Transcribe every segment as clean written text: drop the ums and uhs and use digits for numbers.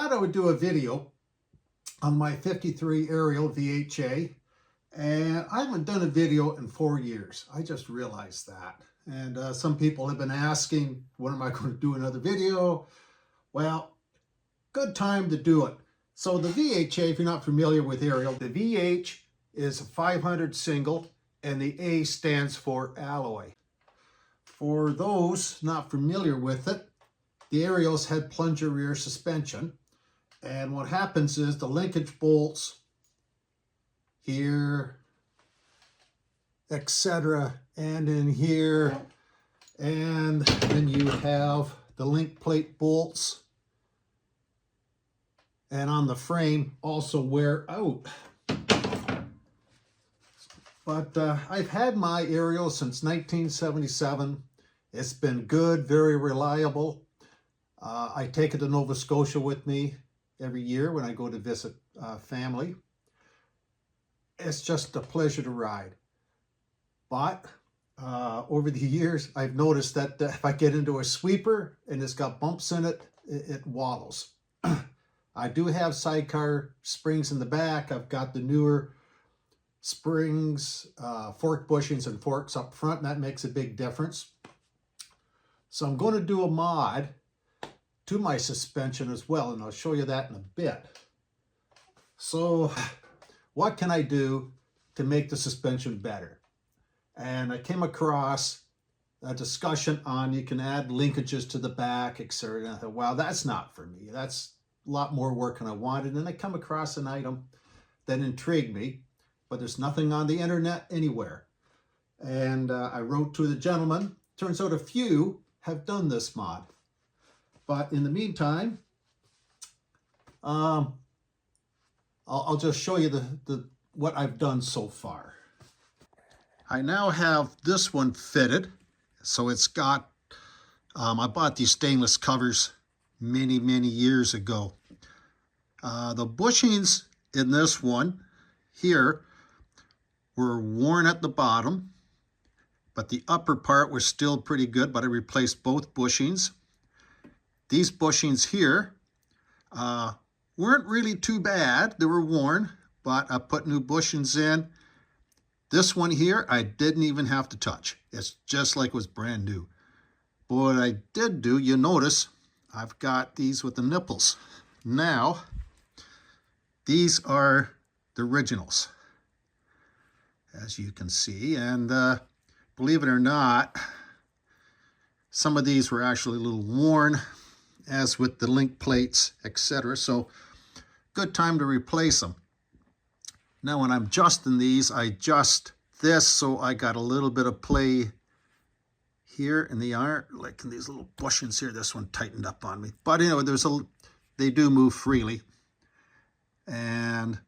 thought I would do a video on my 53 Ariel VHA, and I haven't done a video in 4 years. I just realized that. And some people have been asking, when am I going to do another video? Well, good time to do it. So the VHA, if you're not familiar with Ariel, the VH is a 500 single, and the A stands for alloy. For those not familiar with it, the Ariels had plunger rear suspension. And what happens is the linkage bolts here, etc., and in here, and then you have the link plate bolts, and on the frame also wear out. But I've had my Ariel since 1977. It's been good, very reliable. I take it to Nova Scotia with me every year when I go to visit family. It's just a pleasure to ride. But over the years, I've noticed that if I get into a sweeper and it's got bumps in it, it wobbles. I do have sidecar springs in the back. I've got the newer springs, fork bushings and forks up front, and that makes a big difference. So I'm going to do a mod to my suspension as well, and I'll show you that in a bit. So what can I do to make the suspension better? And I came across a discussion on you can add linkages to the back, etc. And I thought, wow, that's not for me. That's a lot more work than I wanted. And I come across an item that intrigued me, but there's nothing on the internet anywhere. And I wrote to the gentleman. Turns out a few have done this mod. But in the meantime, I'll just show you what I've done so far. I now have this one fitted. So it's got, I bought these stainless covers many years ago. The bushings in this one here were worn at the bottom, but the upper part was still pretty good, but I replaced both bushings. These bushings here weren't really too bad. They were worn, but I put new bushings in. This one here, I didn't even have to touch. It's just like it was brand new. But what I did do, you notice, I've got these with the nipples. Now, these are the originals, as you can see. And believe it or not, some of these were actually a little worn, as with the link plates, etc. So, good time to replace them. Now when I'm adjusting these, I adjust this so I got a little bit of play here in the iron, like in these little bushings here. This one tightened up on me. But anyway, they do move freely. And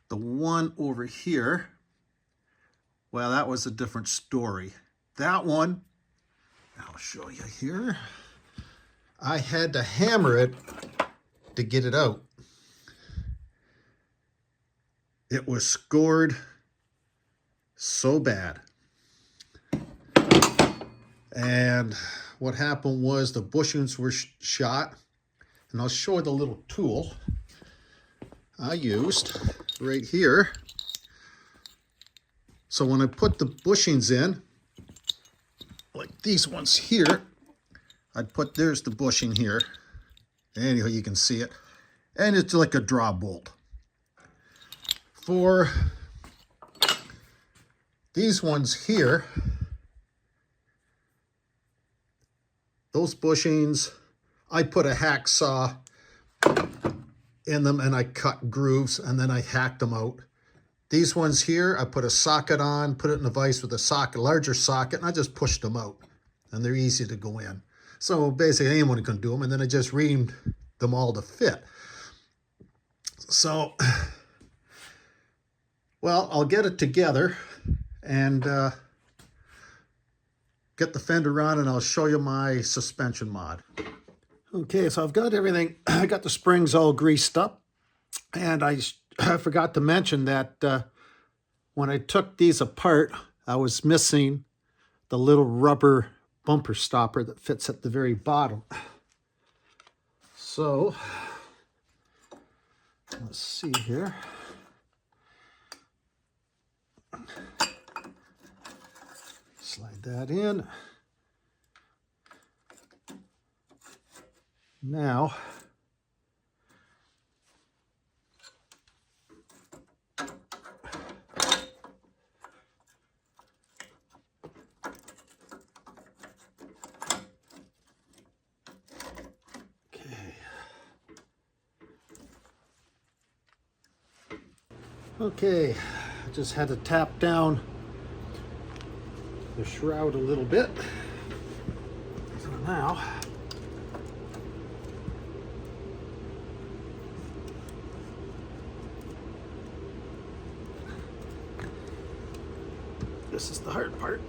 the one over here, well, that was a different story. That one, I'll show you here. I had to hammer it to get it out. It was scored so bad. And what happened was the bushings were shot. And I'll show you the little tool I used right here. So when I put the bushings in, like these ones here, there's the bushing here. Anyhow, you can see it. And it's like a draw bolt. For these ones here, those bushings, I put a hacksaw in them and I cut grooves and then I hacked them out. These ones here, I put a socket on, put it in a vise with a socket, larger socket, and I just pushed them out. And they're easy to go in. So basically anyone can do them, and then I just reamed them all to fit. So, well, I'll get it together and get the fender on, and I'll show you my suspension mod. Okay, so I've got everything. I got the springs all greased up, and I forgot to mention that when I took these apart, I was missing the little rubber bumper stopper that fits at the very bottom. So Let's see here. Slide that in. Now, okay, I just had to tap down the shroud a little bit. So now, this is the hard part.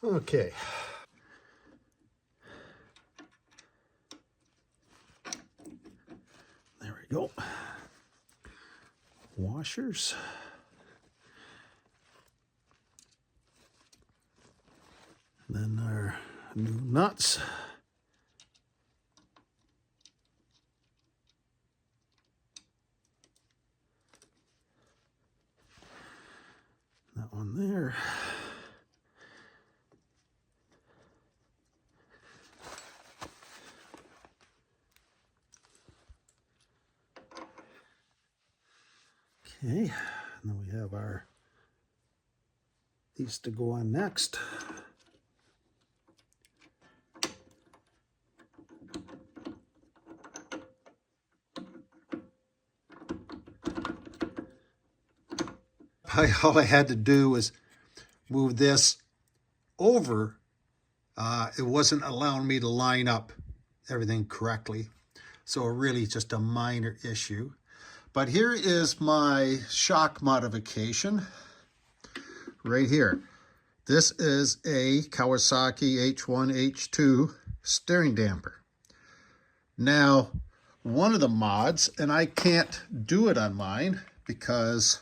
Okay. There we go. Washers. Then our new nuts. That one there. Okay, and then we have our these to go on next. All I had to do was move this over. It wasn't allowing me to line up everything correctly. So really just a minor issue. But here is my shock modification right here. This is a Kawasaki H1, H2 steering damper. Now, one of the mods, and I can't do it on mine because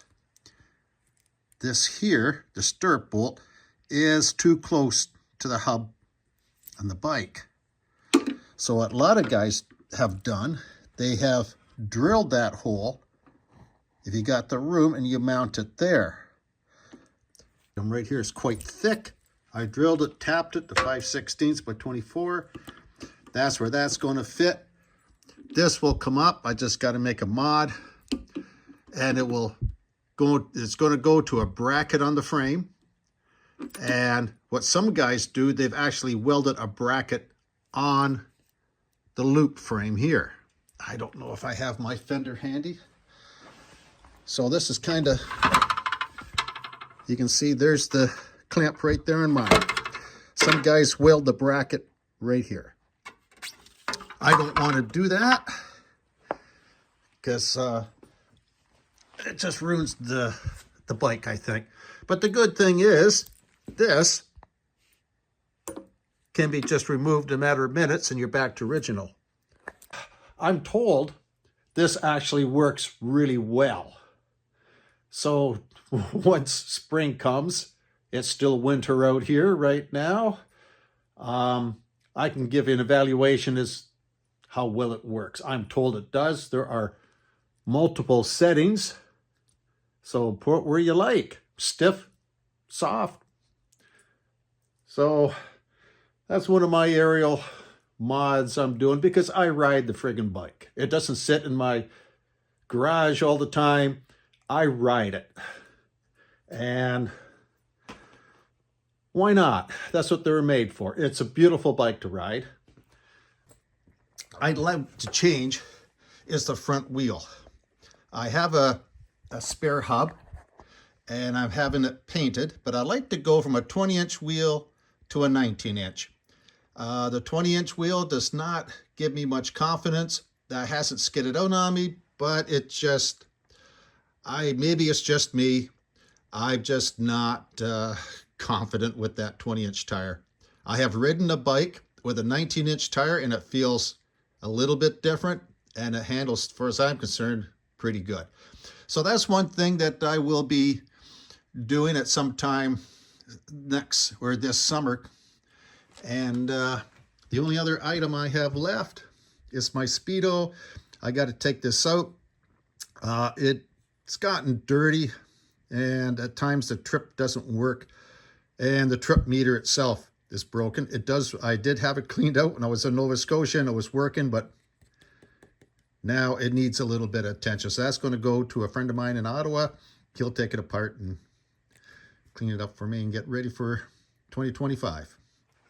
this here, the stirrup bolt, is too close to the hub on the bike. So what a lot of guys have done, they have drilled that hole, if you got the room, and you mount it there. And right here is quite thick. I drilled it, tapped it to 5/16 by 24. That's where that's going to fit. This will come up. I just got to make a mod, and it will go. It's going to go to a bracket on the frame. And what some guys do, they've actually welded a bracket on the loop frame here. I don't know if I have my fender handy. So this is kind of, you can see there's the clamp right there in mine. Some guys weld the bracket right here. I don't want to do that because it just ruins the bike, I think. But the good thing is this can be just removed in a matter of minutes and you're back to original. I'm told this actually works really well. So once spring comes, it's still winter out here right now. I can give an evaluation as how well it works. I'm told it does. There are multiple settings. So put where you like, stiff, soft. So that's one of my Ariel mods I'm doing because I ride the friggin' bike. It doesn't sit in my garage all the time. I ride it. And Why not? That's what they were made for. It's a beautiful bike to ride. I'd like to change is the front wheel. I have a spare hub and I'm having it painted, but I like to go from a 20-inch wheel to a 19-inch. The 20-inch wheel does not give me much confidence. That hasn't skidded out on me, but it just, maybe it's just me. I'm just not confident with that 20-inch tire. I have ridden a bike with a 19-inch tire and it feels a little bit different and it handles, as far as I'm concerned, pretty good. So that's one thing that I will be doing at some time next or this summer. And the only other item I have left is my Speedo. I got to take this out. It's gotten dirty and at times the trip doesn't work and the trip meter itself is broken. I did have it cleaned out when I was in Nova Scotia and it was working, but now it needs a little bit of attention. So that's going to go to a friend of mine in Ottawa. He'll take it apart and clean it up for me and get ready for 2025.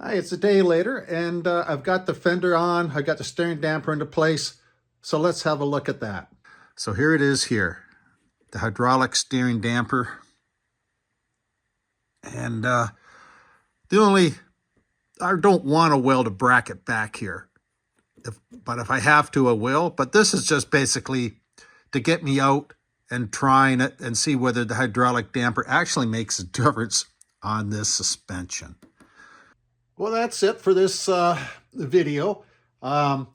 Hi, it's a day later and I've got the fender on. I got the steering damper into place. So let's have a look at that. So here it is here, the hydraulic steering damper. And I don't want to weld a bracket back here. But if I have to, I will. But this is just basically to get me out and trying it and see whether the hydraulic damper actually makes a difference on this suspension. Well, that's it for this video.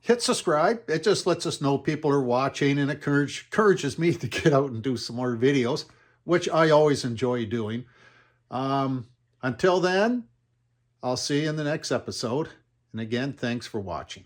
Hit subscribe. It just lets us know people are watching and it encourages me to get out and do some more videos, which I always enjoy doing. Until then, I'll see you in the next episode. And again, thanks for watching.